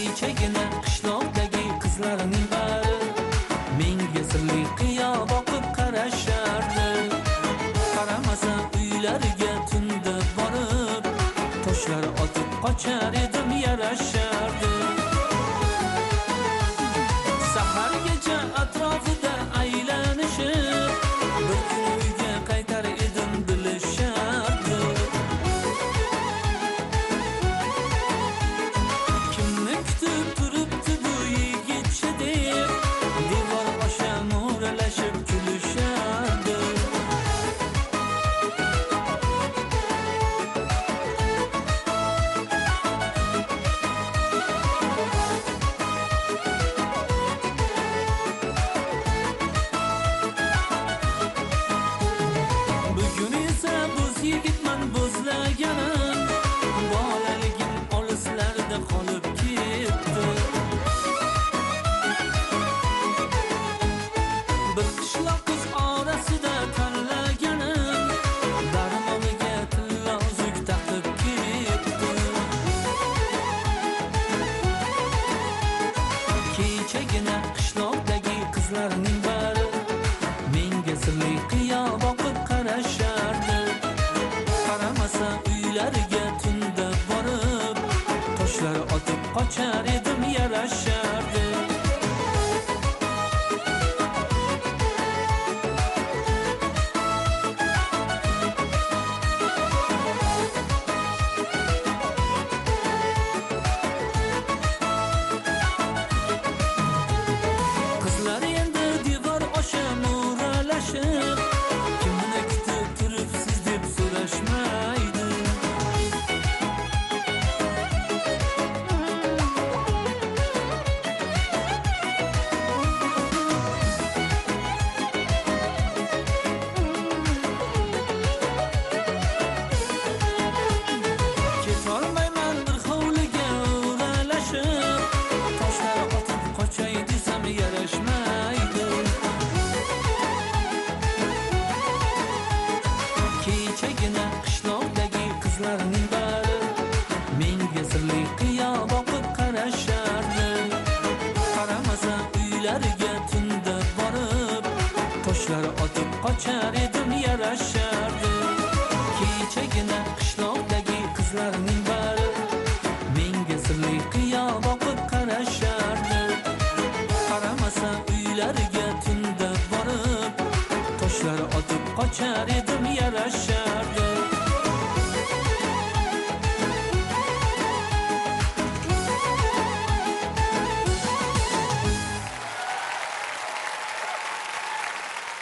Kechagina qishloqdagi qizlarning bari menga sirli qiyo boqib qarashardi. Qaramasa uylariga tunda borib, toshlar otib qochar edim, yarashardi. Sahargacha atrofida aylanishib, bir kun uyga qaytar edim, bilishardi. Kimni kutib turibdi bu yigitcha deb, devor osha mo'ralashib kulishardi. Bugun esa bo'z yigitman, bo'zlaganim, bolaligim olislarda qolib ketdi. Bir qishloq qiz orasida tanlaganim, barmog'iga tillozuk taqib ketdi. Kechagina qishloqdagi qizlarning bari menga sirli qiyo boqib qarashardi. Qaramasa uylariga tunda borib, toshlar otib qochar edim, yarashardi. Qizlar endi devor osha mo'ralashib, kimni kutib turibsiz deb so'rashmaydi. Ketolmayman bir hovliga o'ralashib, toshlar otib qochay desam yarashmaydi. Kechagina qishloqdagi qizlarning bari menga sirli qiyo boqib qarashardi. Qaramasa uylariga tunda borib, toshlar otib qochar edim, yarashardi. Kechagina qishloqdagi qizlarning bari menga sirli qiyo boqib qarashardi. Qaramasa uylariga tunda borib, toshlar otib qochar edim.